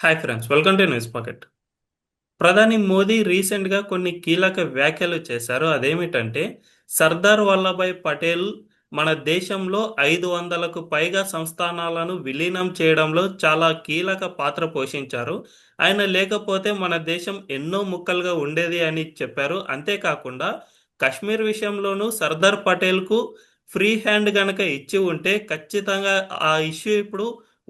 Hi friends, welcome to news pocket. ప్రధాని మోదీ రీసెంట్గా కొన్ని కీలక వ్యాఖ్యలు చేశారు. అదేమిటంటే, సర్దార్ వల్లభాయ్ పటేల్ మన దేశంలో 500కు పైగా సంస్థానాలను విలీనం చేయడంలో చాలా కీలక పాత్ర పోషించారు. ఆయన లేకపోతే మన దేశం ఎన్నో ముక్కలుగా ఉండేది అని చెప్పారు. అంతేకాకుండా కశ్మీర్ విషయంలోనూ సర్దార్ పటేల్కు ఫ్రీ హ్యాండ్ గనక ఇచ్చి ఉంటే ఖచ్చితంగా ఆ ఇష్యూ ఇప్పుడు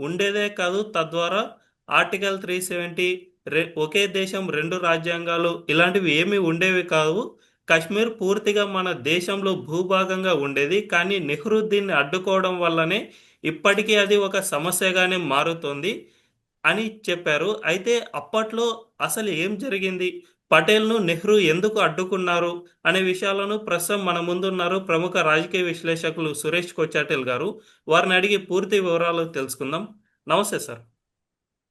ఉండేదే కాదు. తద్వారా ఆర్టికల్ 370, ఒకే దేశం రెండు రాజ్యాంగాలు ఇలాంటివి ఏమీ ఉండేవి కావు. కశ్మీర్ పూర్తిగా మన దేశంలో భూభాగంగా ఉండేది. కానీ నెహ్రూ దీన్ని అడ్డుకోవడం వల్లనే ఇప్పటికీ అది ఒక సమస్యగానే మారుతోంది అని చెప్పారు. అయితే అప్పట్లో అసలు ఏం జరిగింది, పటేల్ను నెహ్రూ ఎందుకు అడ్డుకున్నారు అనే విషయాలను ప్రస్తుతం మన ముందున్నారు ప్రముఖ రాజకీయ విశ్లేషకులు సురేష్ కొచ్చాటెల్ గారు. వారిని అడిగి పూర్తి వివరాలు తెలుసుకుందాం. నమస్తే సార్.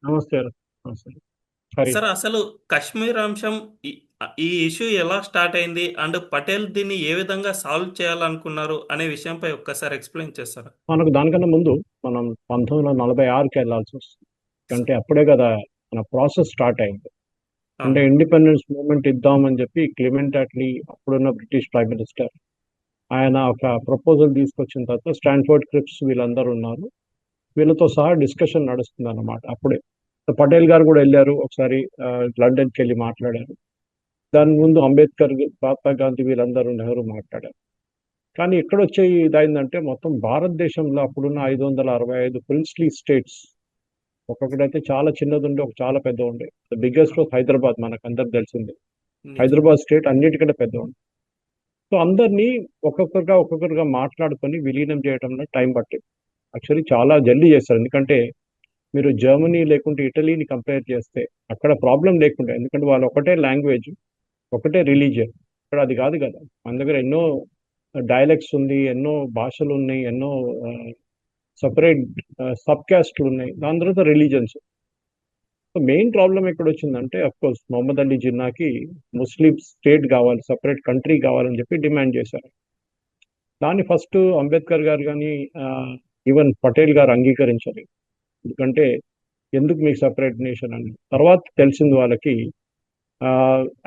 నమస్తే. నమస్తే. హరి. సార్, అసలు కశ్మీర్ అంశం ఈ ఈ ఇష్యూ ఎలా స్టార్ట్ అయింది అండ్ పటేల్ దీన్ని ఏ విధంగా సాల్వ్ చేయాలనుకున్నారు అనే విషయంపై ఒక్కసారి ఎక్స్ప్లెయిన్ చేస్తారా? మనకు దానికన్నా ముందు మనం 1946కి వెళ్ళాల్సి వస్తుంది. అంటే అప్పుడే కదా మన ప్రాసెస్ స్టార్ట్ అయింది. అంటే అవును. ఇండిపెండెన్స్ మూవ్మెంట్ ఇద్దామని చెప్పి క్లిమెంట్ అట్లీ, అప్పుడున్న బ్రిటిష్ ప్రైమ్ మినిస్టర్, ఆయన ఒక ప్రపోజల్ తీసుకొచ్చిన తర్వాత స్టాన్ఫోర్డ్ క్రిప్స్ వీళ్ళందరూ ఉన్నారు. వీళ్ళతో సహా డిస్కషన్ నడుస్తుంది అన్నమాట. అప్పుడే పటేల్ గారు కూడా వెళ్ళారు ఒకసారి, లండన్కి వెళ్ళి మాట్లాడారు. దాని ముందు అంబేద్కర్, మహాత్మా గాంధీ వీళ్ళందరూ, నెహ్రూ మాట్లాడారు. కానీ ఎక్కడొచ్చే ఇదైందంటే మొత్తం భారతదేశంలో అప్పుడున్న 565 ప్రిన్స్లీ స్టేట్స్, ఒక్కొక్కటైతే చాలా చిన్నది ఉండే, ఒక చాలా పెద్ద ఉండే. బిగ్గెస్ట్ హైదరాబాద్, మనకు అందరికి తెలిసింది. నిజం. హైదరాబాద్ స్టేట్ అన్నిటికంటే పెద్ద ఉంది. సో అందరినీ ఒక్కొక్కరుగా మాట్లాడుకొని విలీనం చేయడంలో టైం పట్టింది. యాక్చువల్లీ చాలా జల్దీ చేస్తారు. ఎందుకంటే మీరు జర్మనీ లేకుంటే ఇటలీని కంపేర్ చేస్తే అక్కడ ప్రాబ్లం లేకుండా, ఎందుకంటే వాళ్ళు ఒకటే లాంగ్వేజ్, ఒకటే రిలీజియన్. ఇక్కడ అది కాదు కదా. మన దగ్గర ఎన్నో డైలెక్ట్స్ ఉంది, ఎన్నో భాషలు ఉన్నాయి, ఎన్నో సపరేట్ సబ్ క్యాస్ట్లు ఉన్నాయి. దాని తర్వాత రిలీజన్స్. సో మెయిన్ ప్రాబ్లం ఎక్కడ వచ్చిందంటే, అఫ్ కోర్స్ మొహమ్మద్ అలీ జిన్నాకి ముస్లిం స్టేట్ కావాలి, సపరేట్ కంట్రీ కావాలని చెప్పి డిమాండ్ చేశారు. దాన్ని ఫస్ట్ అంబేద్కర్ గారు కానీ, ఈవెన్ పటేల్ గారు అంగీకరించారు. ఎందుకంటే ఎందుకు మీకు సపరేట్ నేషన్ అని. తర్వాత తెలిసింది వాళ్ళకి, ఆ,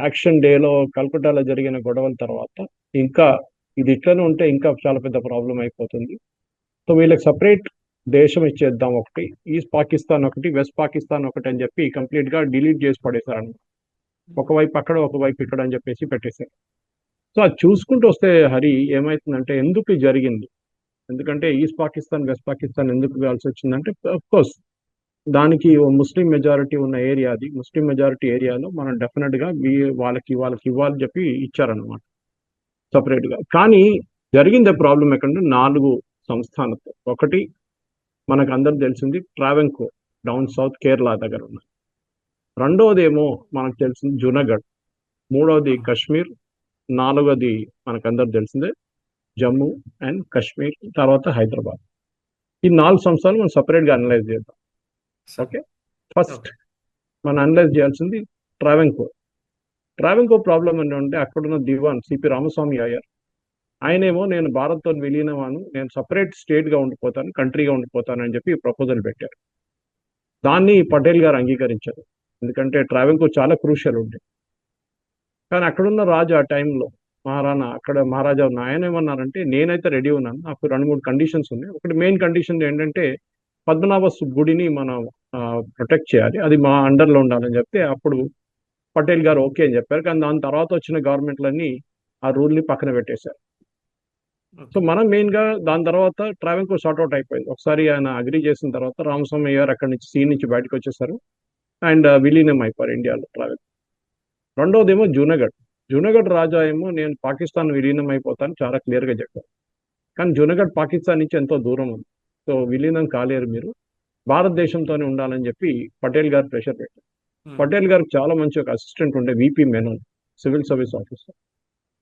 యాక్షన్ డేలో కల్కటాలో జరిగిన గొడవల తర్వాత, ఇంకా ఇది ఇట్లనే ఉంటే ఇంకా చాలా పెద్ద ప్రాబ్లం అయిపోతుంది. సో వీళ్ళకి సపరేట్ దేశం ఇచ్చేద్దాం, ఒకటి ఈస్ట్ పాకిస్తాన్ ఒకటి, వెస్ట్ పాకిస్తాన్ ఒకటి అని చెప్పి కంప్లీట్ గా డిలీట్ చేసి పడేశారు. ఒకవైపు అక్కడ, ఒకవైపు ఇక్కడ అని చెప్పేసి పెట్టేశారు. సో అది చూసుకుంటూ వస్తే హరి, ఏమైతుందంటే ఎందుకు ఇది జరిగింది, ఎందుకంటే ఈస్ట్ పాకిస్తాన్, వెస్ట్ పాకిస్తాన్ ఎందుకు ఇవ్వాల్సి వచ్చిందంటే, కోర్స్ దానికి ఓ ముస్లిం మెజారిటీ ఉన్న ఏరియా, అది ముస్లిం మెజారిటీ ఏరియాలో మనం డెఫినెట్ గా వాళ్ళకి వాళ్ళకి ఇవ్వాలని చెప్పి ఇచ్చారనమాట సపరేట్ గా. కానీ జరిగిందే ప్రాబ్లం ఎక్కడంటే, 4 సంస్థానాలతో. ఒకటి మనకు అందరు తెలిసింది ట్రావెన్కోర్, డౌన్ సౌత్ కేరళ దగ్గర ఉన్నాయి. రెండవది ఏమో మనకు తెలిసింది జునాగఢ్. మూడవది అవును. కశ్మీర్. నాలుగవది మనకు అందరు తెలిసిందే జమ్మూ అండ్ కాశ్మీర్, తర్వాత హైదరాబాద్. ఈ 4 సంస్థలు మనం సపరేట్ గా అనలైజ్ చేద్దాం. సార్. ఓకే. First okay. మనం అనలైజ్ చేయాల్సింది ట్రావెన్కోర్. ట్రావెన్కోర్ ప్రాబ్లం ఏంటంటే, అక్కడున్న దివాన్ సిపి రామస్వామి అయ్యర్, ఆయనేమో నేను భారత్తో విలీనమాను, నేను సపరేట్ స్టేట్ గా ఉండిపోతాను, కంట్రీగా ఉండిపోతాను అని చెప్పి ప్రపోజల్ పెట్టారు. దాన్ని పటేల్ గారు అంగీకరించారు. ఎందుకంటే ట్రావెన్కోర్ చాలా క్రూషియల్ ఉంది. కానీ అక్కడున్న రాజు ఆ టైంలో, మహారాణా, అక్కడ మహారాజా ఉన్న ఆయన ఏమన్నారంటే, నేనైతే రెడీ ఉన్నాను, నాకు 2-3 కండిషన్స్ ఉన్నాయి. ఒకటి మెయిన్ కండిషన్ ఏంటంటే, పద్మనాభ గుడిని మనం ప్రొటెక్ట్ చేయాలి, అది మా అండర్లో ఉండాలని చెప్తే అప్పుడు పటేల్ గారు ఓకే అని చెప్పారు. కానీ దాని తర్వాత వచ్చిన గవర్నమెంట్లన్నీ ఆ రూల్ని పక్కన పెట్టేశారు. So okay. మనం మెయిన్ గా దాని తర్వాత ట్రావెన్కోర్ సార్ట్అవుట్ అయిపోయింది. ఒకసారి ఆయన అగ్రి చేసిన తర్వాత రామస్వామి గారు అక్కడి నుంచి సీన్ నుంచి బయటకు వచ్చేసారు అండ్ విలీనం అయిపోయారు ఇండియాలో ట్రావెల్. రెండోది ఏమో జూనాగఢ్. జూనాగఢ్ రాజా ఏమో నేను పాకిస్తాన్ విలీనం అయిపోతాను చాలా క్లియర్ గా చెప్పారు. కానీ జూనాగఢ్ పాకిస్తాన్ నుంచి ఎంతో దూరం ఉంది. సో విలీనం కాలేరు మీరు, భారతదేశంతోనే ఉండాలని చెప్పి పటేల్ గారు ప్రెషర్ పెట్టారు. ఉమ్. పటేల్ గారికి చాలా మంచి ఒక అసిస్టెంట్ ఉండే, VP Menon, civil service officer.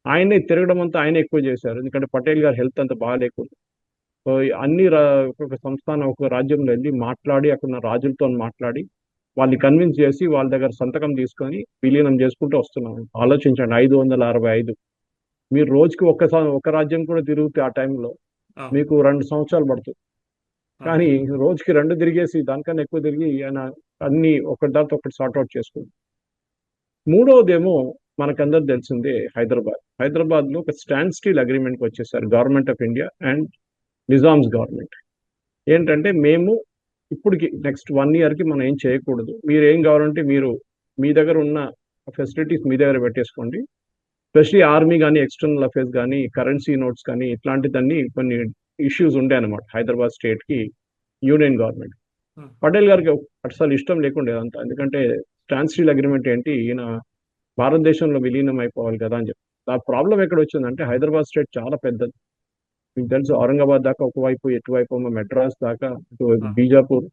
ఆయనే తిరగడం అంతా ఆయన ఎక్కువ చేశారు, ఎందుకంటే పటేల్ గారి హెల్త్ అంతా బాగాలేకుండా. సో ఒక్కొక్క సంస్థానం, ఒక్కొక్క రాజ్యంలో వెళ్ళి మాట్లాడి, అక్కడ రాజులతో మాట్లాడి వాళ్ళని కన్విన్స్ చేసి వాళ్ళ దగ్గర సంతకం తీసుకొని విలీనం చేసుకుంటూ వస్తున్నాం. ఆలోచించండి, 565. మీరు రోజుకి ఒక రాజ్యం కూడా తిరిగితే ఆ టైంలో అవును. మీకు 2 సంవత్సరాలు పడుతుంది. అవును. కానీ రోజుకి 2 తిరిగేసి దానికన్నా ఎక్కువ తిరిగి ఆయన అన్ని ఒకటి దాంతో ఒకటి సార్ట్అవుట్ చేసుకుంది. మూడవదేమో మనకందరూ తెలిసిందే హైదరాబాద్లో ఒక స్టాండ్ స్టిల్ అగ్రిమెంట్కి వచ్చేసారు government of India and Nizam's government. ఏంటంటే మేము ఇప్పటికి నెక్స్ట్ 1 yearకి మనం ఏం చేయకూడదు, మీరు ఏం కావాలంటే మీరు మీ దగ్గర ఉన్న ఫెసిలిటీస్ మీ దగ్గర పెట్టేసుకోండి, స్పెషలీ ఆర్మీ కానీ ఎక్స్టర్నల్ అఫేర్స్ కానీ కరెన్సీ నోట్స్ కానీ ఇట్లాంటిదన్నీ కొన్ని ఇష్యూస్ ఉండే అనమాట హైదరాబాద్ స్టేట్కి యూనియన్ గవర్నమెంట్. పటేల్ గారికి అసలు ఇష్టం లేకుండే అంతా, ఎందుకంటే స్టాండ్ స్టిల్ అగ్రిమెంట్ ఏంటి, ఈయన భారతదేశంలో విలీనం అయిపోవాలి కదా అని చెప్పి. ఆ ప్రాబ్లం ఎక్కడ వచ్చిందంటే హైదరాబాద్ స్టేట్ చాలా పెద్దది, మీకు తెలుసు, ఔరంగాబాద్ దాకా ఒకవైపు, ఎటువైపు మెడ్రాస్ దాకా, ఇటువైపు బీజాపూర్,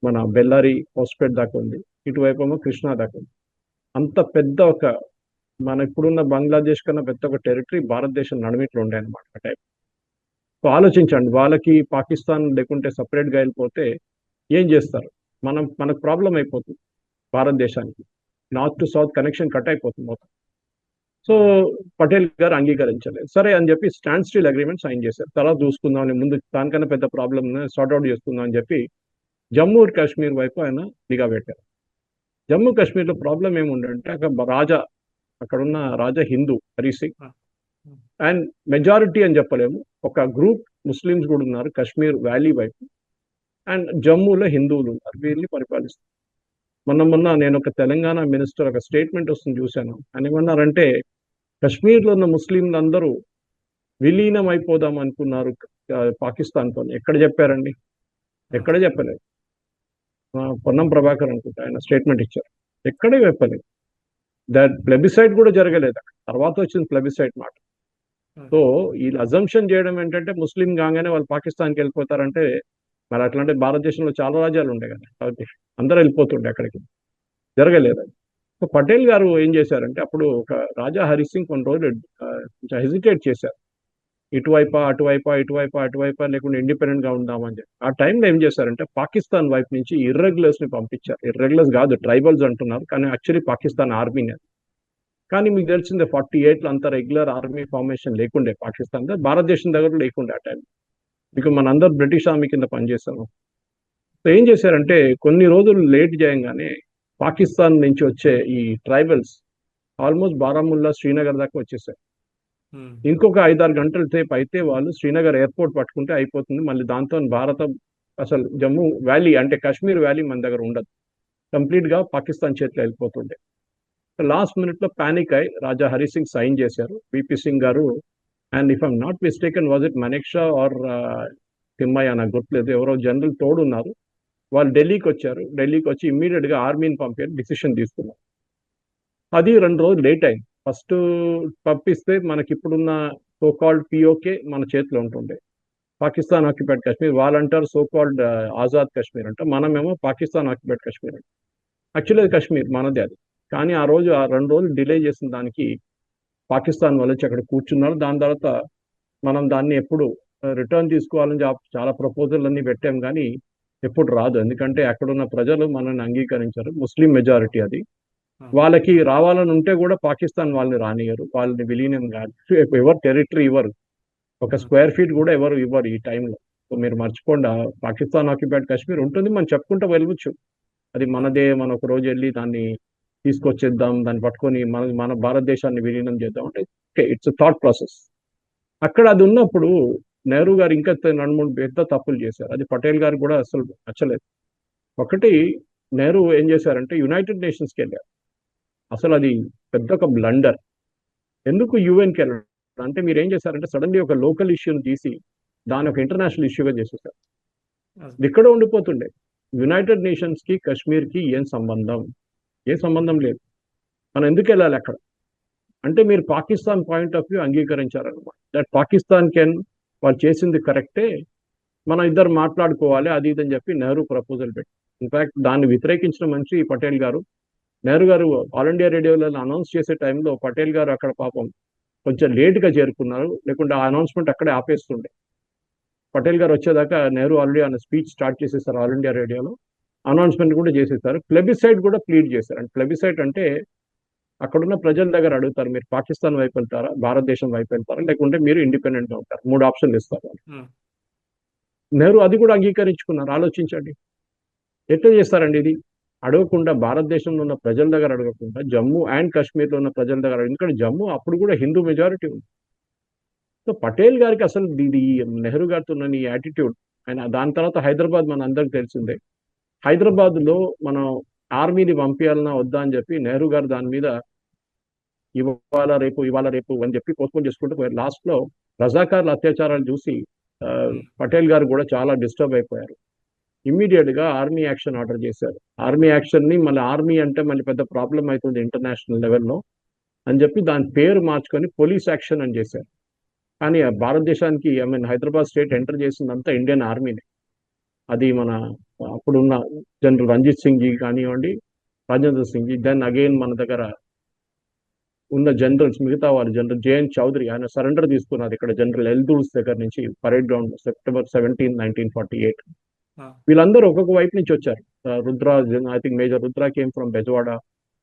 మన బెల్లారి హోస్పేట్ దాకా ఉంది, ఇటువైపు ఏమో కృష్ణా దాకా ఉంది. అంత పెద్ద ఒక మన ఇప్పుడున్న బంగ్లాదేశ్ కన్నా పెద్ద ఒక టెరిటరీ భారతదేశం నడుమిట్లో ఉండే అనమాట ఆ టైం. సో ఆలోచించండి, వాళ్ళకి పాకిస్తాన్ లేకుంటే సపరేట్గా వెళ్ళిపోతే ఏం చేస్తారు, మనకు ప్రాబ్లం అయిపోతుంది, భారతదేశానికి north to south connection cut అయిపోతుంది మొత్తం. సో పటేల్ గారు అంగీకరించలేదు, సరే అని చెప్పి స్టాండ్ స్టిల్ అగ్రిమెంట్ సైన్ చేశారు. తర్వాత చూసుకుందాం అని, ముందు దానికన్నా పెద్ద ప్రాబ్లమ్ సార్ట్అవుట్ చేసుకుందాం అని చెప్పి జమ్మూ కాశ్మీర్ వైపు ఆయన నిఘా పెట్టారు. జమ్మూ కాశ్మీర్లో ప్రాబ్లం ఏముందంటే అక్కడున్న రాజా హిందూ హరి సింగ్, అండ్ మెజారిటీ అని చెప్పలేము, ఒక గ్రూప్ ముస్లిమ్స్ కూడా ఉన్నారు కాశ్మీర్ వ్యాలీ వైపు, అండ్ జమ్మూలో హిందువులు ఉన్నారు, వీళ్ళని పరిపాలిస్తారు. మొన్న నేను ఒక తెలంగాణ మినిస్టర్ ఒక స్టేట్మెంట్ వస్తుంది చూశాను, ఆయన ఏమన్నారంటే కాశ్మీర్లో ఉన్న ముస్లింలు అందరూ విలీనం అయిపోదాం అనుకున్నారు పాకిస్తాన్తో. ఎక్కడ చెప్పారండి, ఎక్కడ చెప్పలేదు. పొన్నం ప్రభాకర్ అనుకుంటా ఆయన స్టేట్మెంట్ ఇచ్చారు, ఎక్కడే చెప్పలేదు. దట్ ప్లెబిసైట్ కూడా జరగలేదు, తర్వాత వచ్చింది ప్లెబిసైట్ మాట. సో ఈ అజంప్షన్ చేయడం ఏంటంటే ముస్లిం కాగానే వాళ్ళు పాకిస్తాన్కి వెళ్ళిపోతారంటే, మరి అట్లాంటి భారతదేశంలో చాలా రాజ్యాలు ఉండే కదా, కాబట్టి అందరూ వెళ్ళిపోతుండే అక్కడికి, జరగలేదు. సో పటేల్ గారు ఏం చేశారంటే అప్పుడు ఒక రాజా హరి సింగ్ కొన్ని రోజులు కొంచెం హెజిటేట్ చేశారు, అటువైపా లేకుండా ఇండిపెండెంట్ గా ఉందామని చెప్పి. ఆ టైంలో ఏం చేశారంటే పాకిస్తాన్ వైపు నుంచి ఇర్రెగ్యులర్స్ ని పంపించారు. ఇర్రెగ్యులర్స్ కాదు, ట్రైబల్స్ అంటున్నారు, కానీ యాక్చువల్లీ పాకిస్తాన్ ఆర్మీనే. కానీ మీకు తెలిసిందే 48లో అంత రెగ్యులర్ ఆర్మీ ఫార్మేషన్ లేకుండే పాకిస్తాన్, భారతదేశం దగ్గర లేకుండే ఆ టైం, మీకు మనందరూ బ్రిటిష్ ఆర్మీ కింద పనిచేస్తాము. సో ఏం చేశారంటే కొన్ని రోజులు లేట్ చేయంగానే పాకిస్తాన్ నుంచి వచ్చే ఈ ట్రైబల్స్ ఆల్మోస్ట్ బారాముల్లా శ్రీనగర్ దాకా వచ్చేసారు. ఇంకొక 5-6 గంటల సేపు అయితే వాళ్ళు శ్రీనగర్ ఎయిర్పోర్ట్ పట్టుకుంటే అయిపోతుంది, మళ్ళీ దాంతో అసలు జమ్మూ వ్యాలీ అంటే కాశ్మీర్ వ్యాలీ మన దగ్గర ఉండదు, కంప్లీట్ గా పాకిస్తాన్ చేతిలో వెళ్ళిపోతుండే. లాస్ట్ మినిట్ లో పానిక్ అయి రాజా హరి సింగ్ సైన్ చేశారు, VP Singh garu, and if I'm not mistaken was it Manekshaw or Thimayya నాకు గుర్తులేదు, ఎవరో జనరల్ తోడున్నారు, వాళ్ళు ఢిల్లీకి వచ్చారు. ఢిల్లీకి వచ్చి ఇమ్మీడియట్ గా ఆర్మీని పంపారు, డిసిషన్ తీసుకున్నారు. అది 2 రోజులు లేట్ అయింది. ఫస్ట్ పంపిస్తే మనకి ఇప్పుడున్న సోకాల్డ్ పిఓకే మన చేతిలో ఉంటుండే, పాకిస్తాన్ ఆక్యుపైడ్ కాశ్మీర్, వాళ్ళంటారు సోకాల్డ్ ఆజాద్ కాశ్మీర్ అంట, మనమేమో పాకిస్తాన్ ఆక్యుపైడ్ కాశ్మీర్ అంట. యాక్చువల్లీ అది కాశ్మీర్ మనదే అది, కానీ ఆ 2 రోజులు డిలే చేసిన దానికి పాకిస్తాన్ వాళ్ళు వచ్చి అక్కడ కూర్చున్నారు. దాని తర్వాత మనం దాన్ని ఎప్పుడు రిటర్న్ తీసుకోవాలని చాలా ప్రపోజల్ అన్ని పెట్టాం, కానీ ఎప్పుడు రాదు, ఎందుకంటే అక్కడున్న ప్రజలు మనల్ని అంగీకరించారు, ముస్లిం మెజారిటీ అది. వాళ్ళకి రావాలని ఉంటే కూడా పాకిస్తాన్ వాళ్ళని రానియరు, వాళ్ళని విలీనం కాదు, ఎవరు టెరిటరీ ఇవ్వరు, ఒక స్క్వేర్ ఫీట్ కూడా ఎవరు ఇవ్వరు ఈ టైంలో. సో మీరు మర్చిపోండి, పాకిస్తాన్ ఆక్యుపైడ్ కాశ్మీర్ ఉంటుంది, మనం చెప్పుకుంటూ వెళ్ళవచ్చు, అది మనదే, మనం ఒక రోజు వెళ్ళి దాన్ని తీసుకొచ్చేద్దాం, దాన్ని పట్టుకొని మన భారతదేశాన్ని విలీనం చేద్దాం అంటే ఓకే, ఇట్స్ థాట్ ప్రాసెస్. అక్కడ అది ఉన్నప్పుడు నెహ్రూ గారు ఇంకా 2-3 పెద్ద తప్పులు చేశారు, అది పటేల్ గారు కూడా అసలు నచ్చలేదు. ఒకటి, నెహ్రూ ఏం చేశారంటే యునైటెడ్ నేషన్స్కి వెళ్ళారు, అసలు అది పెద్ద ఒక బ్లండర్. ఎందుకు యుఎన్కి వెళ్ళడం అంటే, మీరు ఏం చేశారంటే సడన్లీ ఒక లోకల్ ఇష్యూని తీసి దాని ఒక ఇంటర్నేషనల్ ఇష్యూగా చేసేసారు. ఇక్కడ ఉండిపోతుండే, యునైటెడ్ నేషన్స్ కి కాశ్మీర్ కి ఏం సంబంధం లేదు, మనం ఎందుకు వెళ్ళాలి అక్కడ అంటే, మీరు పాకిస్తాన్ పాయింట్ ఆఫ్ వ్యూ అంగీకరించారనమాట, దట్ పాకిస్తాన్ వాళ్ళు చేసింది కరెక్టే, మనం ఇద్దరు మాట్లాడుకోవాలి అది ఇది అని చెప్పి నెహ్రూ ప్రపోజల్ పెట్టి, ఇన్ఫాక్ట్ దాన్ని వ్యతిరేకించిన మనిషి పటేల్ గారు. నెహ్రూ గారు ఆల్ ఇండియా రేడియోలో అనౌన్స్ చేసే టైంలో పటేల్ గారు అక్కడ పాపం కొంచెం లేట్గా చేరుకున్నారు, లేకుంటే ఆ అనౌన్స్మెంట్ అక్కడే ఆపేస్తుండే. పటేల్ గారు వచ్చేదాకా నెహ్రూ ఆల్రెడీ ఆయన స్పీచ్ స్టార్ట్ చేసేసారు ఆల్ ఇండియా రేడియోలో, అనౌన్స్మెంట్ కూడా చేసేసారు, ప్లెబిసైట్ కూడా ప్లీడ్ చేశారు. అండ్ ప్లెబిసైట్ అంటే అక్కడున్న ప్రజల దగ్గర అడుగుతారు, మీరు పాకిస్తాన్ వైపు వెళ్తారా, భారతదేశం వైపు వెళ్తారా, లేకుంటే మీరు ఇండిపెండెంట్ గా ఉంటారు, 3 ఆప్షన్లు ఇస్తారు. నెహ్రూ అది కూడా అంగీకరించుకున్నారు. ఆలోచించండి ఎట్లా చేస్తారండి ఇది, అడగకుండా భారతదేశంలో ఉన్న ప్రజల దగ్గర అడగకుండా జమ్మూ అండ్ కాశ్మీర్లో ఉన్న ప్రజల దగ్గర ఎందుకంటే జమ్మూ అప్పుడు కూడా హిందూ మెజారిటీ ఉంది. సో పటేల్ గారికి అసలు ఇది నెహ్రూ గారితో ఉన్న ఈ యాటిట్యూడ్, ఆయన దాని తర్వాత హైదరాబాద్ మన అందరికి తెలిసిందే. హైదరాబాద్ లో మనం ఆర్మీని పంపించాలన్నా వద్దా అని చెప్పి నెహ్రూ గారు దాని మీద ఇవాళ రేపు అని చెప్పి పోస్ట్పోన్ చేసుకుంటూ పోయారు. లాస్ట్ లో రజాకార్ల అత్యాచారాలు చూసి ఆ, పటేల్ గారు కూడా చాలా డిస్టర్బ్ అయిపోయారు. ఇమ్మీడియట్ గా ఆర్మీ యాక్షన్ ఆర్డర్ చేశారు. ఆర్మీ యాక్షన్ ని మళ్ళీ ఆర్మీ అంటే మళ్ళీ పెద్ద ప్రాబ్లం అవుతుంది ఇంటర్నేషనల్ లెవెల్లో అని చెప్పి దాని పేరు మార్చుకొని పోలీస్ యాక్షన్ అని చేశారు. కానీ భారతదేశానికి హైదరాబాద్ స్టేట్ ఎంటర్ చేసిందంతా ఇండియన్ ఆర్మీనే. అది మన అప్పుడున్న జనరల్ రంజిత్ సింగ్ జీ కానివ్వండి, రాజేంద్ర సింగ్ జీ, దెన్ అగైన్ మన దగ్గర ఉన్న జనరల్స్ మిగతా వాళ్ళు, జనరల్ జేఎన్ చౌదరి ఆయన సరెండర్ తీసుకున్నారు ఇక్కడ జనరల్ ఎల్దూర్స్ దగ్గర నుంచి పరేడ్ గ్రౌండ్ September 17, 1948. వీళ్ళందరూ ఒక్కొక్క వైపు నుంచి వచ్చారు. Rudra, I think major Rudra came from Bezawada.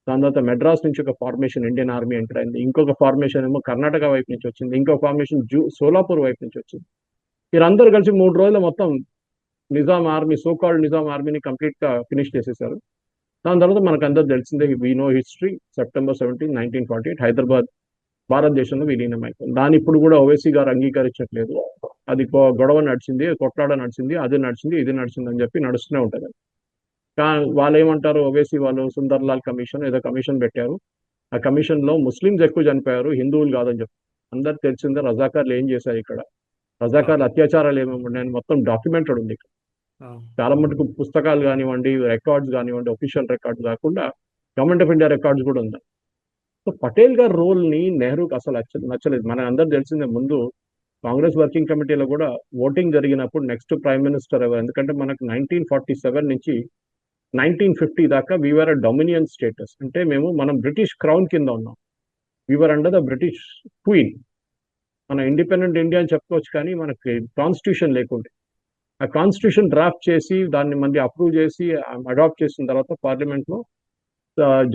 దాని తర్వాత మెడ్రాస్ నుంచి ఒక ఫార్మేషన్ ఇండియన్ ఆర్మీ ఎంటర్ అయింది. ఇంకొక ఫార్మేషన్ ఏమో కర్ణాటక వైపు నుంచి వచ్చింది. ఇంకొక ఫార్మేషన్ సోలాపూర్ వైపు నుంచి వచ్చింది. వీరందరూ కలిసి 3 రోజులు మొత్తం నిజాం ఆర్మీ, సోకాల్డ్ నిజాం ఆర్మీని కంప్లీట్ గా ఫినిష్ చేసేసారు. దాని తర్వాత మనకు అందరూ తెలిసిందే, we know history. September 17, 1948 Hyderabad భారతదేశంలో విలీనం అయిపోయింది. దాని ఇప్పుడు కూడా ఓవైసీ గారు అంగీకరించట్లేదు. అది గొడవ నడిచింది, కొట్లాడ నడిచింది, అది నడిచింది, ఇది నడిచింది అని చెప్పి నడుస్తూనే ఉంటుంది. వాళ్ళు ఏమంటారు, ఓవైసీ వాళ్ళు సుందర్లాల్ కమిషన్ ఏదో కమిషన్ పెట్టారు. ఆ కమిషన్ లో ముస్లింస్ ఎక్కువ చనిపోయారు, హిందువులు కాదని చెప్పి. అందరికి తెలిసిందే రజాకార్లు ఏం చేశారు ఇక్కడ, రజాకార్ల అత్యాచారాలు ఏమేమి ఉన్నాయని మొత్తం డాక్యుమెంటెడ్ ఉంది ఇక్కడ. చాలా మటుకు పుస్తకాలు కానివ్వండి, రికార్డ్స్ కానివ్వండి, ఒఫీషియల్ రికార్డ్స్ కాకుండా గవర్నమెంట్ ఆఫ్ ఇండియా రికార్డ్స్ కూడా ఉంది. సో పటేల్ గారి రోల్ ని నెహ్రూకి అసలు నచ్చలేదు. మన అందరు తెలిసిందే, ముందు కాంగ్రెస్ వర్కింగ్ కమిటీలో కూడా ఓటింగ్ జరిగినప్పుడు నెక్స్ట్ ప్రైమ్ మినిస్టర్ ఎవరు, ఎందుకంటే మనకు 1947 నుంచి 1950 దాకా వీఆర్ డొమినియన్ స్టేటస్, అంటే మనం బ్రిటిష్ క్రౌన్ కింద ఉన్నాం. We are under the British queen. మన ఇండిపెండెంట్ ఇండియా అని చెప్పుకోవచ్చు, కానీ మనకి కాన్స్టిట్యూషన్ లేకుండే. ఆ కాన్స్టిట్యూషన్ డ్రాఫ్ట్ చేసి దాన్ని మళ్ళీ అప్రూవ్ చేసి అడాప్ట్ చేసిన తర్వాత పార్లమెంట్ లో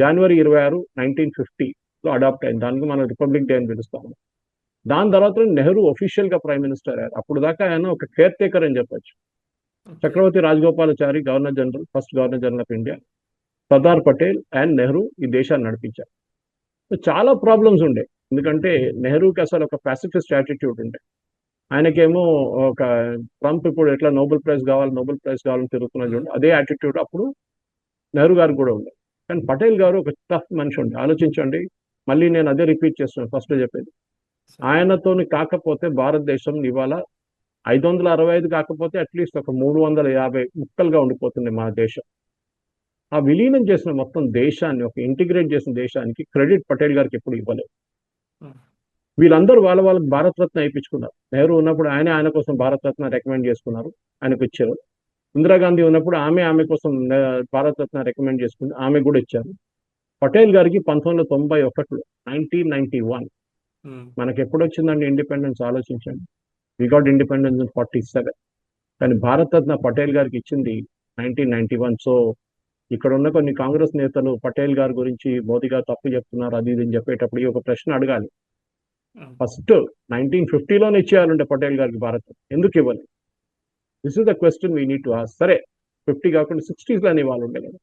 January 26, 1950లో అడాప్ట్ అయింది. దానికి మనం రిపబ్లిక్ డే అని పిలుస్తాము. దాని తర్వాత నెహ్రూ ఒఫీషియల్ గా ప్రైమ్ మినిస్టర్ అయ్యారు. అప్పుడు దాకా ఆయన ఒక కేర్ టేకర్ అని చెప్పొచ్చు. Chakravarti Rajagopalachari governor general, first governor general of India, Sardar Patel and Nehru ఈ దేశాన్ని నడిపించారు. చాలా ప్రాబ్లమ్స్ ఉండే, ఎందుకంటే నెహ్రూకి అసలు ఒక పాసిఫిస్ట్ యాటిట్యూడ్ ఉండే. ఆయనకేమో ఒక ట్రంప్ ఇప్పుడు ఎట్లా నోబెల్ ప్రైజ్ కావాలని తిరుగుతున్నా చూడండి, అదే యాటిట్యూడ్ అప్పుడు నెహ్రూ గారికి కూడా ఉండే. కానీ పటేల్ గారు ఒక టఫ్ మనిషి ఉండే. ఆలోచించండి, మళ్ళీ నేను అదే రిపీట్ చేస్తున్నాను, ఫస్ట్ చెప్పేది. ఆయనతోని కాకపోతే భారతదేశం ఇవాళ 565 కాకపోతే అట్లీస్ట్ ఒక 350 ముక్కలుగా ఉండిపోతుంది మన దేశం. ఆ విలీనం చేసిన మొత్తం దేశాన్ని, ఒక ఇంటిగ్రేట్ చేసిన దేశానికి క్రెడిట్ పటేల్ గారికి ఎప్పుడు ఇవ్వలేదు. వీళ్ళందరూ వాళ్ళకి భారతరత్న ఇప్పించుకున్నారు. నెహ్రూ ఉన్నప్పుడు ఆయన కోసం భారతరత్న రికమెండ్ చేసుకున్నారు, ఆయనకు ఇచ్చారు. ఇందిరాగాంధీ ఉన్నప్పుడు ఆమె కోసం భారతరత్న రికమెండ్ చేసుకుంది, ఆమె కూడా ఇచ్చారు. పటేల్ గారికి 1991, 1991 మనకి ఎప్పుడు వచ్చిందండి ఇండిపెండెన్స్, ఆలోచించండి. వి గాట్ ఇండిపెండెన్స్ ఇన్ 47, కానీ భారతరత్న పటేల్ గారికి ఇచ్చింది 1991. సో ఇక్కడ ఉన్న కొన్ని కాంగ్రెస్ నేతలు పటేల్ గారి గురించి మోదీ గారు తప్పు చెప్తున్నారు అది ఇది అని చెప్పేటప్పుడు ఈ ఒక ప్రశ్న అడగాలి. ఫస్ట్ 1950లోనే ఇచ్చేయాలంటే పటేల్ గారికి భారతరత్న ఎందుకు ఇవ్వాలి? This is the question we need to ask. సరే 50 కాకుండా 60s ఇవ్వాలి ఉండే కదా,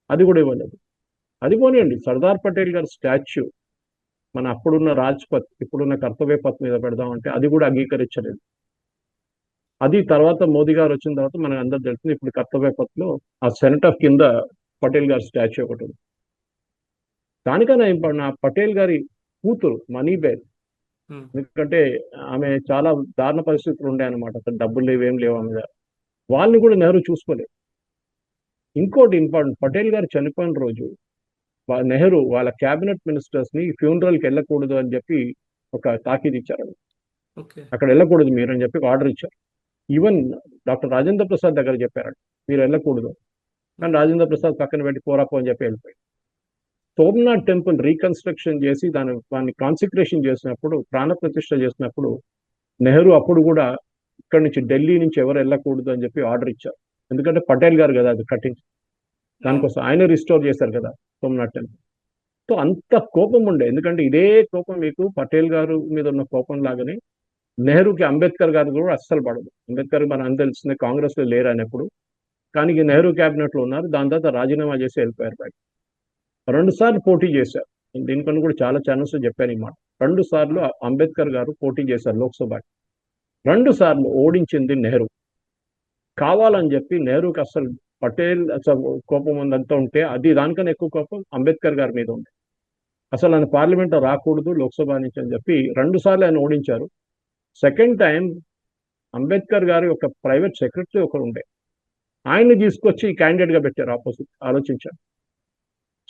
అది కూడా ఇవ్వలేదు. అది పోనీయండి, సర్దార్ పటేల్ గారి స్టాచ్యూ మన అప్పుడున్న రాజ్పథ్, ఇప్పుడున్న కర్తవ్య పథ్ మీద పెడదామంటే అది కూడా అంగీకరించలేదు. అది తర్వాత మోదీ గారు వచ్చిన తర్వాత మనకు అందరు తెలిసింది, ఇప్పుడు కర్తవ్య పథ్ లో ఆ సెనట్ ఆఫ్ కింద పటేల్ గారి స్టాచ్యూ ఒకటి ఉంది. దానికన్నా నా పటేల్ గారి కూతురు మనీబేన్, ఎందుకంటే ఆమె చాలా దారుణ పరిస్థితులు ఉండే అనమాట, అసలు డబ్బులు లేవేం లేవు ఆమె దగ్గర. వాళ్ళని కూడా నెహ్రూ చూసుకోలేదు. ఇంకోటి ఇంపార్టెంట్, పటేల్ గారు చనిపోయిన రోజు నెహ్రూ వాళ్ళ క్యాబినెట్ మినిస్టర్స్ ని ఫ్యూనరల్కి వెళ్ళకూడదు అని చెప్పి ఒక తాకీదు ఇచ్చారు. అక్కడ వెళ్ళకూడదు మీరు అని చెప్పి ఆర్డర్ ఇచ్చారు. ఈవెన్ డాక్టర్ రాజేంద్ర ప్రసాద్ దగ్గర చెప్పారు మీరు వెళ్ళకూడదు, కానీ రాజేంద్ర ప్రసాద్ పక్కన పెట్టి పోరాపో అని చెప్పి వెళ్ళిపోయాడు. సోమనాథ్ టెంపుల్ రీకన్స్ట్రక్షన్ చేసి దాన్ని కాన్సిక్రేషన్ చేసినప్పుడు, ప్రాణ ప్రతిష్ఠ చేసినప్పుడు నెహ్రూ అప్పుడు కూడా ఇక్కడ నుంచి ఢిల్లీ నుంచి ఎవరు వెళ్ళకూడదు అని చెప్పి ఆర్డర్ ఇచ్చారు. ఎందుకంటే పటేల్ గారు కదా అది కట్టించి, దానికోసం ఆయన రిస్టోర్ చేశారు కదా సోమనాథ్ టెంపుల్. సో అంత కోపం ఉండే, ఎందుకంటే ఇదే కోపం మీకు పటేల్ గారు మీద ఉన్న కోపం లాగానే నెహ్రూకి అంబేద్కర్ గారు కూడా అస్సలు పడదు. అంబేద్కర్ మన తెలిసిందే కాంగ్రెస్ లో లేరు అనేప్పుడు, కానీ ఈ నెహ్రూ క్యాబినెట్లో ఉన్నారు. దాని తర్వాత రాజీనామా చేసి వెళ్ళిపోయారు బయట. 2 సార్లు పోటీ చేశారు. దీనికన్నా కూడా చాలా ఛానల్స్ చెప్పాను ఈ మాట. 2 సార్లు అంబేద్కర్ గారు పోటీ చేశారు లోక్సభ. 2 సార్లు ఓడించింది నెహ్రూ. కావాలని చెప్పి నెహ్రూకి అసలు పటేల్ అసలు కోపం ఉందంతా ఉంటే అది దానికన్నా ఎక్కువ కోపం అంబేద్కర్ గారి మీద ఉంది. అసలు ఆయన పార్లమెంట్లో రాకూడదు లోక్సభ నుంచి అని చెప్పి 2 సార్లు ఆయన ఓడించారు. సెకండ్ టైం అంబేద్కర్ గారి ఒక ప్రైవేట్ సెక్రటరీ ఒకరు ఉండే, ఆయన్ని తీసుకొచ్చి క్యాండిడేట్ గా పెట్టారు ఆపోజిట్. ఆలోచించారు.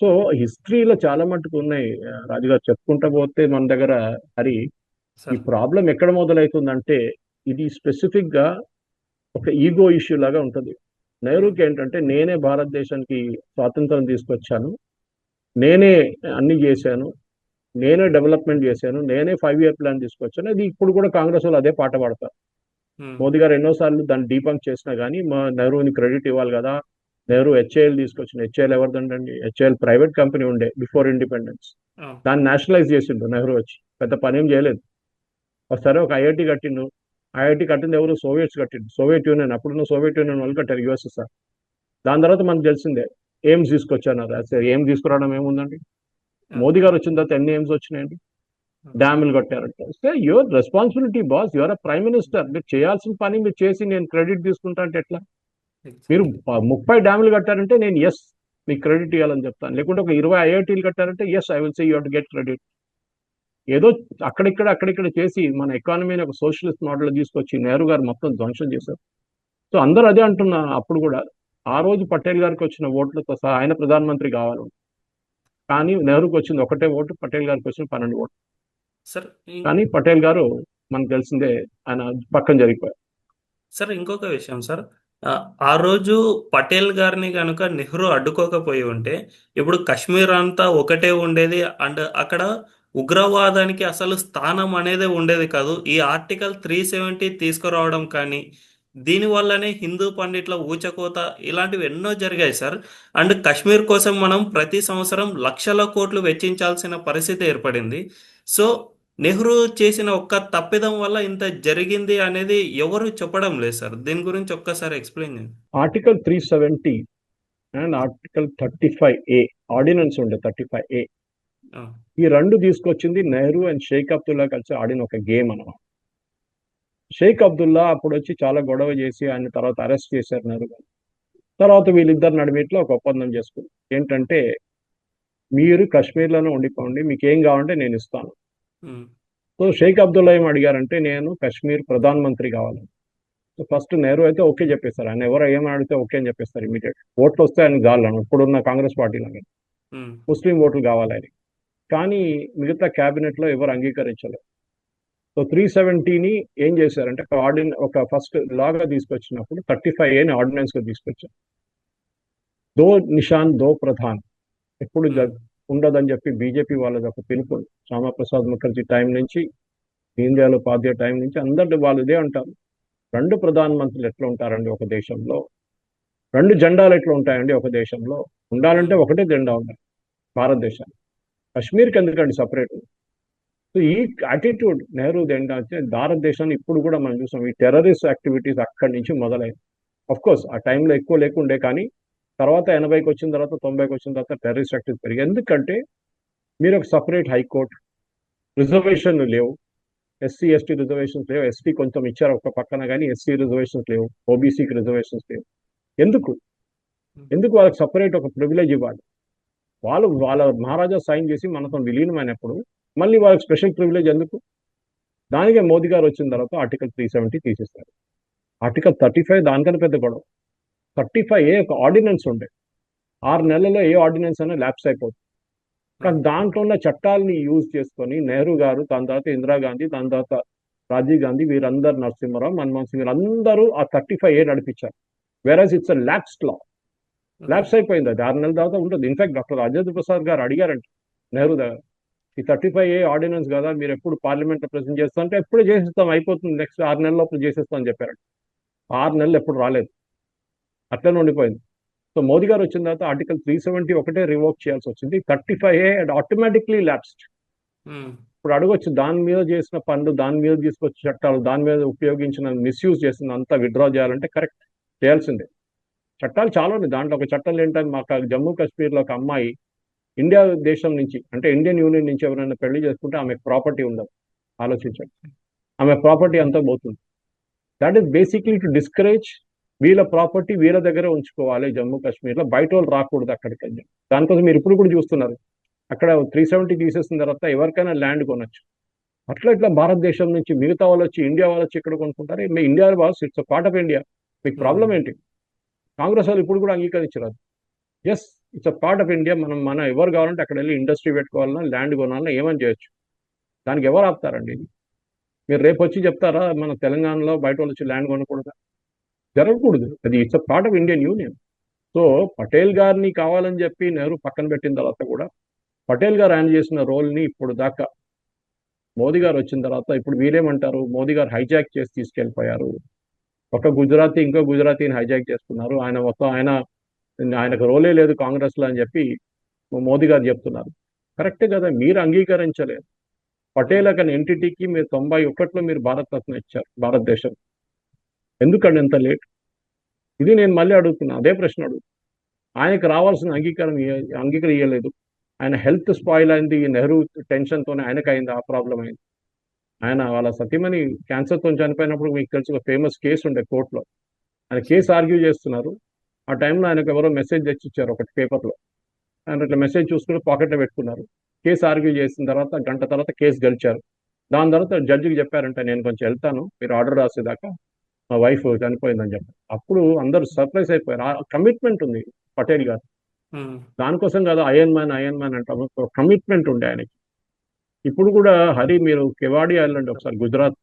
సో హిస్టరీలో చాలా మట్టుకు ఉన్నాయి రాజుగారు, చెప్పుకుంటా పోతే మన దగ్గర. హరి, ఈ సార్. ప్రాబ్లం ఎక్కడ మొదలవుతుందంటే ఇది స్పెసిఫిక్ గా ఒక ఈగో ఇష్యూ లాగా ఉంటుంది. నెహ్రూకి ఏంటంటే నేనే భారతదేశానికి స్వాతంత్రం తీసుకొచ్చాను, నేనే అన్ని చేశాను, నేనే డెవలప్మెంట్ చేశాను, నేనే 5 year ప్లాన్ తీసుకొచ్చాను. అది ఇప్పుడు కూడా కాంగ్రెస్ వాళ్ళు అదే పాట పాడతారు. మోదీ గారు ఎన్నోసార్లు దాన్ని డీబంక్ చేసినా కానీ మా నెహ్రూని క్రెడిట్ ఇవ్వాలి కదా. నెహ్రూ హెచ్ఏఎల్ తీసుకొచ్చిన, హెచ్ఏఎల్ ఎవరిదండి? హెచ్ఏఎల్ ప్రైవేట్ కంపెనీ ఉండే బిఫోర్ ఇండిపెండెన్స్. దాన్ని నేషనలైజ్ చేసిండు నెహ్రూ వచ్చి, పెద్ద పని ఏం చేయలేదు. సరే ఒక ఐఐటి కట్టిండు. ఐఐటి కట్టింది ఎవరు? సోవియట్స్ కట్టిండు, సోవియట్ యూనియన్. అప్పుడున్న సోవియట్ యూనియన్ వాళ్ళు కట్టారు, యుఎస్ఎస్ఆర్. దాని తర్వాత మనకు తెలిసిందే ఎయిమ్స్ తీసుకొచ్చారు. అసలు ఏం తీసుకురావడం ఏముందండి? మోదీ గారు వచ్చిన తర్వాత ఎన్ని ఎయిమ్స్ వచ్చినాయండి? డ్యాములు కట్టారంటే so your responsibility boss, your prime minister. మీరు చేయాల్సిన పని మీరు చేసి నేను క్రెడిట్ తీసుకుంటా అంటే ఎట్లా? మీరు 30 డ్యాములు కట్టారంటే నేను ఎస్ మీకు క్రెడిట్ ఇవ్వాలని చెప్తాను. లేకుంటే ఒక 20 ఐఐటీలు కట్టారంటే yes I will say you have to get credit. ఏదో అక్కడిక్కడ చేసి మన ఎకానమీని ఒక సోషలిస్ట్ మోడల్ తీసుకొచ్చి నెహ్రూ గారు మొత్తం ధ్వంసం చేశారు. సో అందరూ అదే అంటున్నారు. అప్పుడు కూడా ఆ రోజు పటేల్ గారికి వచ్చిన ఓట్లతో సహా ఆయన ప్రధానమంత్రి కావాలి, కానీ నెహ్రూకి వచ్చింది ఒకటే ఓటు, పటేల్ గారికి వచ్చిన 12 ఓట్లు. సార్ కానీ పటేల్ గారు మనకు తెలిసిందే ఆయన పక్కన జరిగిపోయారు. సార్ ఇంకొక విషయం సార్. ఆ ఆ రోజు పటేల్ గారిని కనుక నెహ్రూ అడ్డుకోకపోయి ఉంటే ఇప్పుడు కశ్మీర్ అంతా ఒకటే ఉండేది. అండ్ అక్కడ ఉగ్రవాదానికి అసలు స్థానం అనేది ఉండేది కాదు. ఈ ఆర్టికల్ 370 తీసుకురావడం కానీ దీనివల్లనే హిందూ పండిట్ల ఊచకోత ఇలాంటివి ఎన్నో జరిగాయి సార్. అండ్ కశ్మీర్ కోసం మనం ప్రతి సంవత్సరం లక్షల కోట్లు వెచ్చించాల్సిన పరిస్థితి ఏర్పడింది. సో నెహ్రూ చేసిన ఒక్క తప్పిదం వల్ల ఇంత జరిగింది అనేది ఎవరు చెప్పడం లేదు సార్. దీని గురించి ఒక్కసారి ఎక్స్ప్లెయిన్ చేయండి. Article 370 and article 35A ordinance ఉండే 35A, ఆ, ఈ రెండు తీసుకొచ్చింది నెహ్రూ అండ్ షేక్ అబ్దుల్లా కలిసి ఆడిన ఒక గేమ్ అన్నమాట. షేక్ అబ్దుల్లా అప్పుడు వచ్చి చాలా గొడవ చేసి ఆయన తర్వాత అరెస్ట్ చేశారు నెహ్రూ గారు. తర్వాత వీళ్ళిద్దరు నడిమిట్లో ఒక ఒప్పందం చేసుకున్నారు. ఏంటంటే మీరు కాశ్మీర్లోనే ఉండిపోండి, మీకు ఏం కావాలంటే నేను ఇస్తాను. ఉమ్, సో షేక్ అబ్దుల్లా ఏం అడిగారంటే నేను కాశ్మీర్ ప్రధానమంత్రి కావాలి. సో ఫస్ట్ నెహ్రూ అయితే ఓకే చెప్పేస్తారు. ఆయన ఎవరు ఏమని అడిగితే ఓకే అని చెప్పేస్తారు ఇమీడియట్. ఓట్లు వస్తే ఆయన గాలను ఇప్పుడున్న కాంగ్రెస్ పార్టీలో ఉమ్, ముస్లిం ఓట్లు కావాలి ఆయన. కానీ మిగతా క్యాబినెట్లో ఎవరు అంగీకరించలేదు. సో 370ని ఏం చేశారంటే ఒక ఫస్ట్ లాగా తీసుకొచ్చినప్పుడు 35Aని ఆర్డినెన్స్గా తీసుకొచ్చారు. దో నిషాన్ దో ప్రధాన్ ఎప్పుడు ఉమ్, ఉండదని చెప్పి బీజేపీ వాళ్ళది ఒక పిలుపు. శ్యామాప్రసాద్ ముఖర్జీ టైం నుంచి, దీన్ దయాళ్ ఉపాధ్యాయ టైం నుంచి అందరి వాళ్ళు ఇదే అంటారు. 2 ప్రధానమంత్రులు ఎట్లా ఉంటారండి ఒక దేశంలో? 2 జెండాలు ఎట్లా ఉంటాయండి ఒక దేశంలో? ఉండాలంటే ఉమ్, ఒకటే జెండా ఉండాలి భారతదేశానికి. కాశ్మీర్కి ఎందుకండి సపరేట్? సో ఈ యాటిట్యూడ్ నెహ్రూది ఏంటంటే భారతదేశాన్ని ఇప్పుడు కూడా మనం చూసాం ఈ టెర్రరిస్ట్ యాక్టివిటీస్ అక్కడి నుంచి మొదలయ్యాయి. అఫ్ కోర్స్ ఆ టైంలో ఎక్కువ లేకుండే, కానీ తర్వాత 80కి వచ్చిన తర్వాత 90కి వచ్చిన తర్వాత టెర్రరిస్ట్ యాక్టివిటీస్ పెరిగాయి. ఎందుకంటే మీరు ఒక సపరేట్ హైకోర్టు, రిజర్వేషన్లు లేవు, ఎస్సీ ఎస్టీ రిజర్వేషన్స్ లేవు. ఎస్టీ కొంచెం ఇచ్చారు ఒక పక్కన, కానీ ఎస్సీ రిజర్వేషన్స్ లేవు, ఓబీసీకి రిజర్వేషన్స్ లేవు. ఎందుకు ఉమ్, ఎందుకు వాళ్ళకి సపరేట్ ఒక ప్రివిలేజ్ ఇవ్వాలి? వాళ్ళ మహారాజా సైన్ చేసి మనతో విలీనమైనప్పుడు మళ్ళీ వాళ్ళకి స్పెషల్ ప్రివిలేజ్ ఎందుకు? దానికే మోదీ గారు వచ్చిన తర్వాత ఆర్టికల్ 370 తీసేస్తారు. ఆర్టికల్ 35 దానికన్నా పెద్ద గొడవ. 35A ఒక ఆర్డినెన్స్ ఉండే, 6 నెలల్లో ఏ ఆర్డినెన్స్ అయినా ల్యాప్స్ అయిపోతుంది. ఉమ్, కానీ దాంట్లో ఉన్న చట్టాలని యూజ్ చేసుకొని నెహ్రూ గారు, దాని తర్వాత ఇందిరాగాంధీ, దాని తర్వాత రాజీవ్ గాంధీ, వీరందరూ, నరసింహరావు, మన్మోహన్ సింగ్ అందరూ ఆ 35A నడిపించారు. Whereas it's a lapsed law. Okay. Lapse అయిపోయింది, అది 6 నెలల తర్వాత ఉంటుంది. ఇన్ఫాక్ట్ డాక్టర్ రాజేంద్ర ప్రసాద్ గారు అడిగారంట నెహ్రూ దగ్గర, ఈ 35A ఆర్డినెన్స్ కదా మీరు ఎప్పుడు పార్లమెంట్ లో ప్రెజెంట్ చేస్తా అంటే ఎప్పుడు చేసేస్తాం, అయిపోతుంది, నెక్స్ట్ 6 నెలల లోపల చేసేస్తాం అని చెప్పారంట. 6 నెలలు ఎప్పుడు రాలేదు, అట్లనే ఉండిపోయింది. సో మోదీ గారు వచ్చిన తర్వాత ఆర్టికల్ 370 ఒకటే రివోక్ చేయాల్సి వచ్చింది. 35A and automatically lapsed. ఉమ్, ఇప్పుడు అడగొచ్చు, దాని మీద చేసిన పనులు, దాని మీద తీసుకొచ్చిన చట్టాలు, దాని మీద ఉపయోగించిన మిస్యూజ్ చేసిన అంతా విత్డ్రా చేయాలంటే కరెక్ట్ చేయాల్సిందే. చట్టాలు చాలా ఉన్నాయి. దాంట్లో ఒక చట్టం ఏంటంటే మాకు జమ్మూ కాశ్మీర్లో ఒక అమ్మాయి ఇండియా దేశం నుంచి అంటే ఇండియన్ యూనియన్ నుంచి ఎవరైనా పెళ్లి చేసుకుంటే ఆమెకు ప్రాపర్టీ ఉండదు. ఆలోచించండి, ఆమె ప్రాపర్టీ అంతా పోతుంది. That is basically to discourage వీళ్ళ ప్రాపర్టీ వీళ్ళ దగ్గర ఉంచుకోవాలి జమ్మూ కాశ్మీర్లో, బయట వాళ్ళు రాకూడదు అక్కడికి అని చెప్పి. దానికోసం మీరు ఇప్పుడు కూడా చూస్తున్నారు, అక్కడ 370 తీసేసిన తర్వాత ఎవరికైనా ల్యాండ్ కొనొచ్చు. అట్లా ఇట్లా భారతదేశం నుంచి మిగతా వాళ్ళు వచ్చి ఇండియా వాళ్ళు వచ్చి ఇక్కడ కొనుక్కుంటారు. మీ India was it's part of India. మీకు ప్రాబ్లం ఏంటి? కాంగ్రెస్ వాళ్ళు ఇప్పుడు కూడా అంగీకరించరాదు. Yes, it's a part of India. మనం ఎవరు కావాలంటే అక్కడ వెళ్ళి ఇండస్ట్రీ పెట్టుకోవాలన్నా ల్యాండ్ కొనాలన్నా ఏమని చేయొచ్చు. దానికి ఎవరు ఆపుతారండి ఇది? మీరు రేపు వచ్చి చెప్తారా మన తెలంగాణలో బయట వాళ్ళు వచ్చి ల్యాండ్ కొనకూడదు? జరగకూడదు. అది it's a part of Indian union. So Patel గారిని కావాలని చెప్పి నెహ్రూ పక్కన పెట్టిన తర్వాత కూడా పటేల్ గారు ఆయన చేసిన రోల్ని ఇప్పుడు దాకా మోదీ గారు వచ్చిన తర్వాత ఇప్పుడు వీరేమంటారు, మోదీ గారు హైజాక్ చేసి తీసుకెళ్ళిపోయారు. ఒక గుజరాతీ ఇంకో గుజరాతీని హైజాక్ చేసుకున్నారు. ఆయన మొత్తం ఆయనకు రోలే లేదు కాంగ్రెస్లో అని చెప్పి మోదీ గారు చెప్తున్నారు. కరెక్టే కదా, మీరు అంగీకరించలేదు. పటేల్ అనే ఎంటిటీకి మీరు 91లో మీరు భారత రత్న ఇచ్చారు భారతదేశం. ఎందుకండి ఎంత లేట్? ఇది నేను మళ్ళీ అడుగుతున్నా, అదే ప్రశ్న అడుగుతున్నా. ఆయనకు రావాల్సిన అంగీకారం ఇవ్వలేదు. ఆయన హెల్త్ స్పాయిల్ అయింది, నెహ్రూ టెన్షన్తోనే ఆయనకు అయింది, ఆ ప్రాబ్లం అయింది. ఆయన వాళ్ళ సతీమణి క్యాన్సర్తో చనిపోయినప్పుడు మీకు తెలిసి ఒక ఫేమస్ కేసు ఉండే కోర్టులో. ఆయన కేసు ఆర్గ్యూ చేస్తున్నారు. ఆ టైంలో ఆయనకు ఎవరో మెసేజ్ తెచ్చి ఇచ్చారు ఒకటి పేపర్లో. ఆయన ఇట్లా మెసేజ్ చూసుకుని పాకెట్లో పెట్టుకున్నారు. కేసు ఆర్గ్యూ చేసిన తర్వాత గంట తర్వాత కేసు గెలిచారు. దాని తర్వాత జడ్జికి చెప్పారంటే నేను కొంచెం వెళ్తాను, మీరు ఆర్డర్ రాసేదాకా, మా వైఫ్ చనిపోయిందని చెప్పారు. అప్పుడు అందరూ సర్ప్రైజ్ అయిపోయారు. ఆ కమిట్మెంట్ ఉంది పటేల్ గారు. దానికోసం కాదు అయన్ మ్యాన్ అంటాము, కమిట్మెంట్ ఉండే ఆయనకి. ఇప్పుడు కూడా హరి, మీరు కెవాడియా వెళ్ళండి ఒకసారి, గుజరాత్.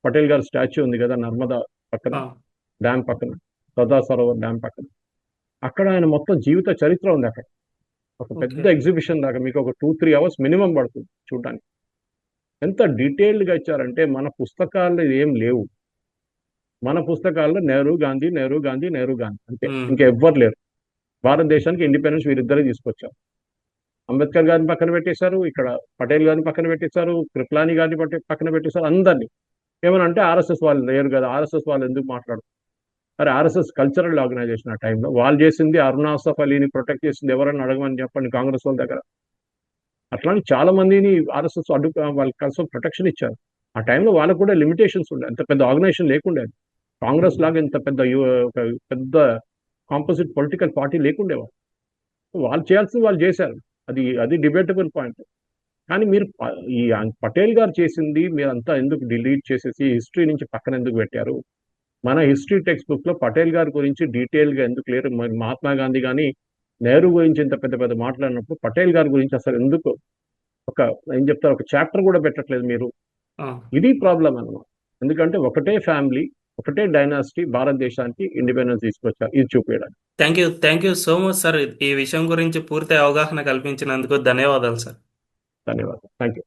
పటేల్ గారి స్టాచ్యూ ఉంది కదా నర్మదా పక్కన, డ్యామ్ పక్కన, సర్దార్ సరోవర్ డ్యామ్ పక్కన. అక్కడ ఆయన మొత్తం జీవిత చరిత్ర ఉంది అక్కడ. ఒక పెద్ద ఎగ్జిబిషన్ దాకా మీకు ఒక 2-3 అవర్స్ మినిమం పడుతుంది చూడడానికి. ఎంత డీటెయిల్డ్గా ఇచ్చారంటే మన పుస్తకాల్లో ఏం లేవు. మన పుస్తకాల్లో నెహ్రూ గాంధీ, నెహ్రూ గాంధీ, నెహ్రూ గాంధీ అంతే, ఇంకా ఎవ్వరు లేరు. భారతదేశానికి ఇండిపెండెన్స్ వీరిద్దరే తీసుకొచ్చారు. అంబేద్కర్ గారిని పక్కన పెట్టేశారు, ఇక్కడ పటేల్ గారిని పక్కన పెట్టేశారు, కృప్లాని గారిని పక్కన పెట్టేశారు, అందరినీ. ఏమని అంటే ఆర్ఎస్ఎస్ వాళ్ళు లేరు కదా, ఆర్ఎస్ఎస్ వాళ్ళు ఎందుకు మాట్లాడు? అరే ఆర్ఎస్ఎస్ కల్చరల్ ఆర్గనైజేషన్ ఆ టైంలో. వాళ్ళు చేసింది అరుణ్ ఆసఫ్ అలీని ప్రొటెక్ట్ చేసింది ఎవరైనా అడగమని చెప్పండి కాంగ్రెస్ వాళ్ళ దగ్గర. అట్లాంటి చాలా మందిని ఆర్ఎస్ఎస్ వాళ్ళకి కలిసి ప్రొటెక్షన్ ఇచ్చారు. ఆ టైంలో వాళ్ళకు కూడా లిమిటేషన్స్ ఉండే, అంత పెద్ద ఆర్గనైజేషన్ లేకుండే. కాంగ్రెస్ లాగా ఇంత పెద్ద ఒక పెద్ద కాంపోజిట్ పొలిటికల్ పార్టీ లేకుండేవాళ్ళు. వాళ్ళు చేయాల్సింది వాళ్ళు చేశారు. అది అది డిబేటబుల్ పాయింట్. కానీ మీరు ఈ పటేల్ గారు చేసింది మీరంతా ఎందుకు డిలీట్ చేసేసి హిస్టరీ నుంచి పక్కన ఎందుకు పెట్టారు? మన హిస్టరీ టెక్స్ట్ బుక్ లో పటేల్ గారి గురించి డీటెయిల్గా ఎందుకు లేరు? మహాత్మా గాంధీ కానీ నెహ్రూ గురించి ఇంత పెద్ద పెద్ద మాట్లాడినప్పుడు పటేల్ గారి గురించి అసలు ఎందుకు ఒక ఏం చెప్తారు, ఒక చాప్టర్ కూడా పెట్టట్లేదు మీరు? ఇది ప్రాబ్లం అన్నమాట. ఎందుకంటే ఒకటే ఫ్యామిలీ, ఒకటే డైనాసిటీ భారతదేశానికి ఇండిపెండెన్స్ తీసుకొచ్చారు, ఇది చూపించడానికి. Thank you so much sir. ఈ విషయం గురించి పూర్తి అవగాహన కల్పించినందుకు ధన్యవాదాలు సార్. ధన్యవాదాలు. Thank you.